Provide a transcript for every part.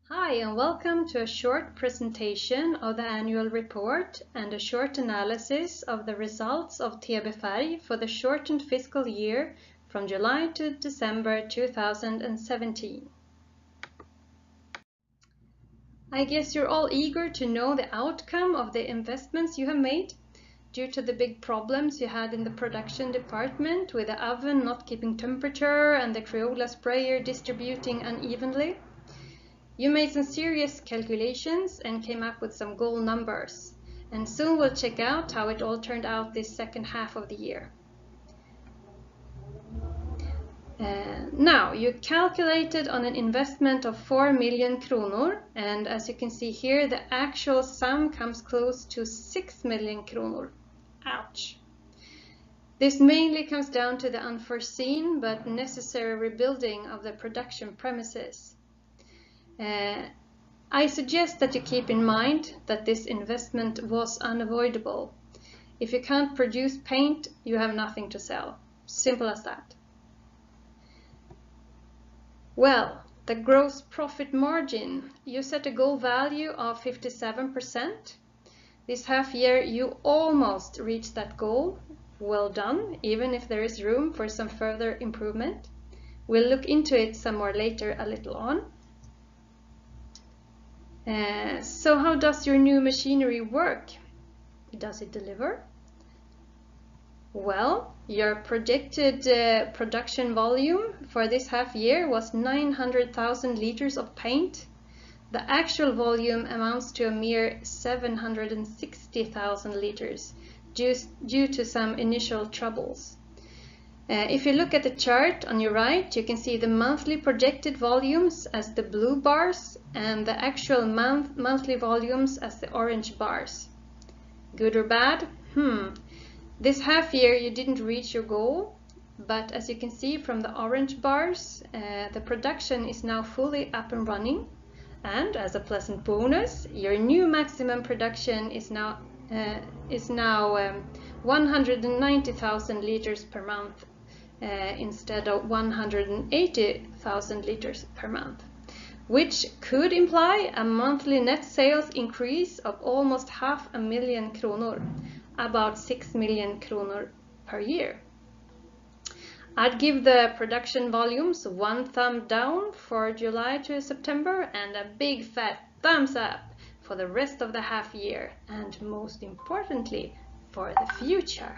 Hi and welcome to a short presentation of the annual report and a short analysis of the results of TB Färg for the shortened fiscal year from July to December 2017. I guess you're all eager to know the outcome of the investments you have made due to the big problems you had in the production department with the oven not keeping temperature and the Crayola sprayer distributing unevenly. You made some serious calculations and came up with some goal numbers, and soon we'll check out how it all turned out this second half of the year. Now, you calculated on an investment of 4 million kronor, and as you can see here, the actual sum comes close to 6 million kronor. Ouch! This mainly comes down to the unforeseen but necessary rebuilding of the production premises. I suggest that you keep in mind that this investment was unavoidable. If you can't produce paint, you have nothing to sell. Simple as that. Well, the gross profit margin. You set a goal value of 57%. This half year you almost reached that goal. Well done, even if there is room for some further improvement. We'll look into it some more later a little on. So how does your new machinery work? Does it deliver? Well, your projected production volume for this half year was 900,000 liters of paint. The actual volume amounts to a mere 760,000 liters due to some initial troubles. If you look at the chart on your right, you can see the monthly projected volumes as the blue bars and the actual monthly volumes as the orange bars. Good or bad? This half year you didn't reach your goal, but as you can see from the orange bars, the production is now fully up and running. And as a pleasant bonus, your new maximum production is now 190,000 liters per month. Instead of 180,000 liters per month, which could imply a monthly net sales increase of almost 500,000 kronor, about 6 million kronor per year. I'd give the production volumes one thumb down for July to September and a big fat thumbs up for the rest of the half year, and most importantly, for the future.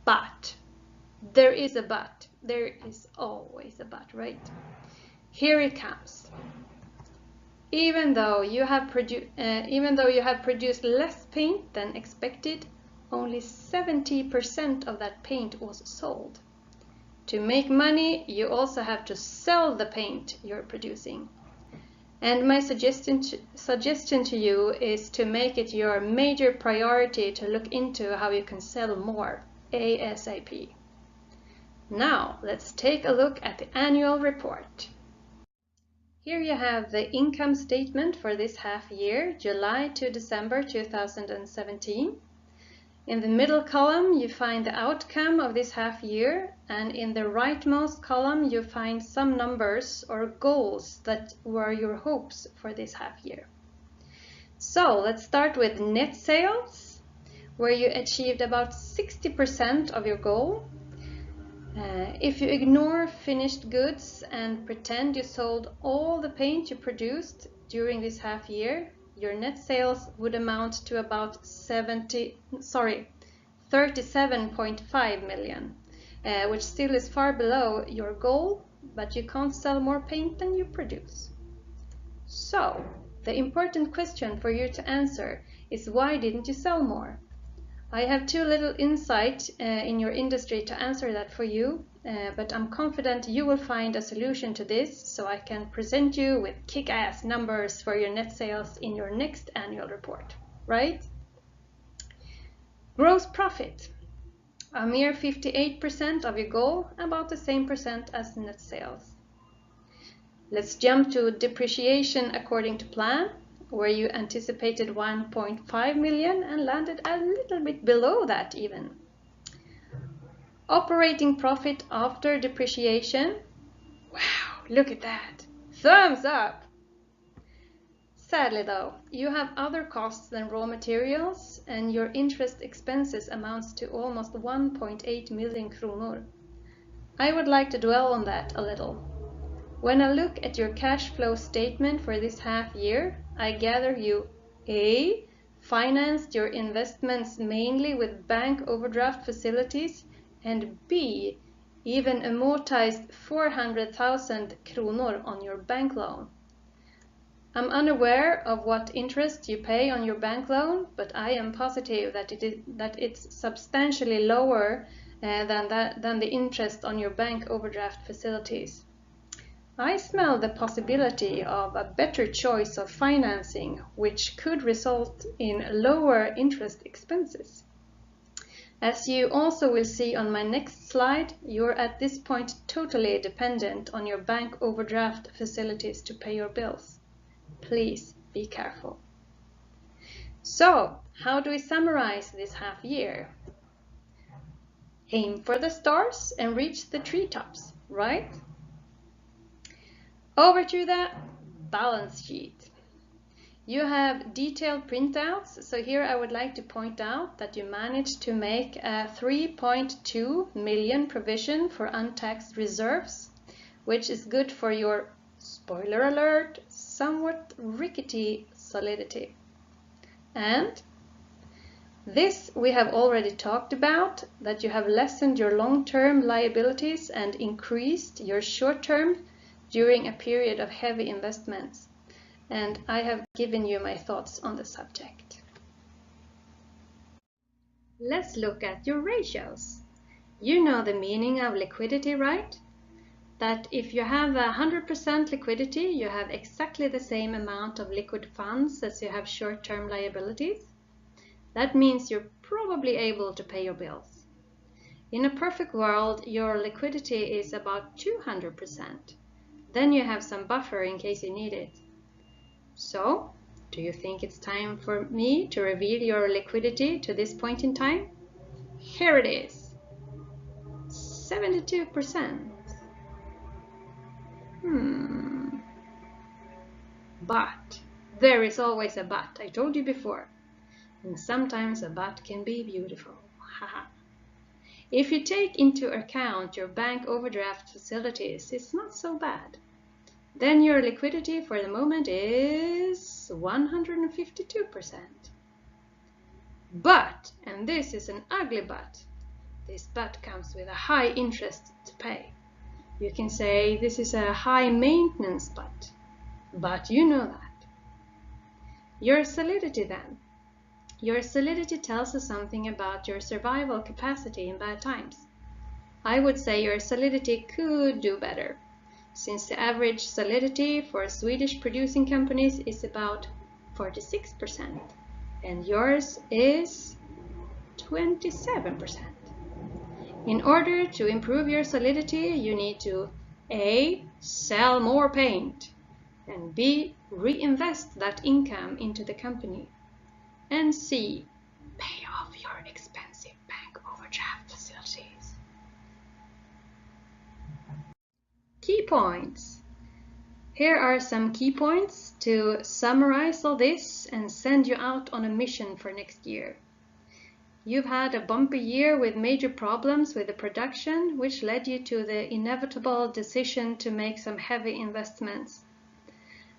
But there is a but. There is always a but, right? Here it comes. Even though you have produced less paint than expected, only 70% of that paint was sold. To make money, you also have to sell the paint you're producing. And my suggestion to you is to make it your major priority to look into how you can sell more ASAP. Now, let's take a look at the annual report. Here you have the income statement for this half year, July to December 2017. In the middle column, you find the outcome of this half year, and in the rightmost column, you find some numbers or goals that were your hopes for this half year. So, let's start with net sales, where you achieved about 60% of your goal. If you ignore finished goods and pretend you sold all the paint you produced during this half year, your net sales would amount to about 37.5 million, which still is far below your goal, but you can't sell more paint than you produce. So, the important question for you to answer is, why didn't you sell more? I have too little insight in your industry to answer that for you, but I'm confident you will find a solution to this, so I can present you with kick-ass numbers for your net sales in your next annual report, right? Gross profit, a mere 58% of your goal, about the same percent as net sales. Let's jump to depreciation according to plan, where you anticipated 1.5 million and landed a little bit below that even. Operating profit after depreciation. Wow, look at that. Thumbs up! Sadly though, you have other costs than raw materials and your interest expenses amounts to almost 1.8 million kronor. I would like to dwell on that a little. When I look at your cash flow statement for this half year, I gather you A. financed your investments mainly with bank overdraft facilities, and B. even amortized 400,000 kronor on your bank loan. I'm unaware of what interest you pay on your bank loan, but I am positive that it's substantially lower than the interest on your bank overdraft facilities. I smell the possibility of a better choice of financing, which could result in lower interest expenses. As you also will see on my next slide, you're at this point totally dependent on your bank overdraft facilities to pay your bills. Please be careful. So, how do we summarize this half year? Aim for the stars and reach the treetops, right? Over to the balance sheet. You have detailed printouts, so here I would like to point out that you managed to make a 3.2 million provision for untaxed reserves, which is good for your, spoiler alert, somewhat rickety solidity. And this we have already talked about, that you have lessened your long-term liabilities and increased your short-term during a period of heavy investments. And I have given you my thoughts on the subject. Let's look at your ratios. You know the meaning of liquidity, right? That if you have 100% liquidity, you have exactly the same amount of liquid funds as you have short-term liabilities. That means you're probably able to pay your bills. In a perfect world, your liquidity is about 200%. Then you have some buffer in case you need it. So, do you think it's time for me to reveal your liquidity to this point in time? Here it is. 72%. But there is always a but, I told you before. And sometimes a but can be beautiful. Haha. If you take into account your bank overdraft facilities, it's not so bad. Then your liquidity for the moment is 152%. But, and this is an ugly but, this but comes with a high interest to pay. You can say this is a high maintenance but you know that. Your solidity then. Your solidity tells us something about your survival capacity in bad times. I would say your solidity could do better, since the average solidity for Swedish producing companies is about 46%, and yours is 27%. In order to improve your solidity, you need to A. sell more paint, and B. reinvest that income into the company, and C. pay off your expensive bank overdraft facilities. Key points. Here are some key points to summarize all this and send you out on a mission for next year. You've had a bumpy year with major problems with the production, which led you to the inevitable decision to make some heavy investments.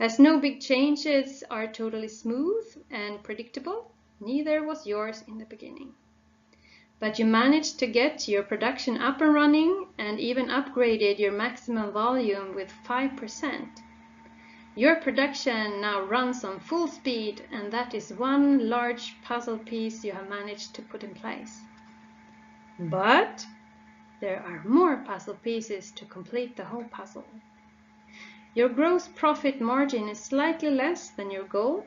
As no big changes are totally smooth and predictable, neither was yours in the beginning. But you managed to get your production up and running and even upgraded your maximum volume with 5%. Your production now runs on full speed, and that is one large puzzle piece you have managed to put in place. But there are more puzzle pieces to complete the whole puzzle. Your gross profit margin is slightly less than your goal.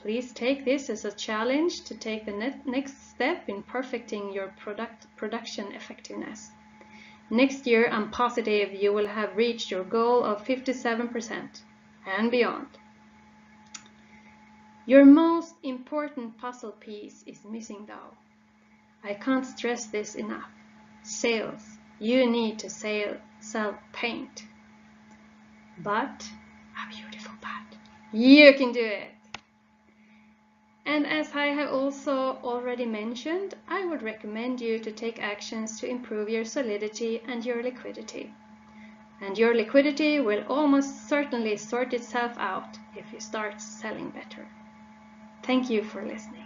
Please take this as a challenge to take the next step in perfecting your production effectiveness. Next year, I'm positive you will have reached your goal of 57% and beyond. Your most important puzzle piece is missing though. I can't stress this enough. Sales. You need to sell paint. But, a beautiful but, you can do it! And as I have also already mentioned, I would recommend you to take actions to improve your solidity and your liquidity. And your liquidity will almost certainly sort itself out if you start selling better. Thank you for listening.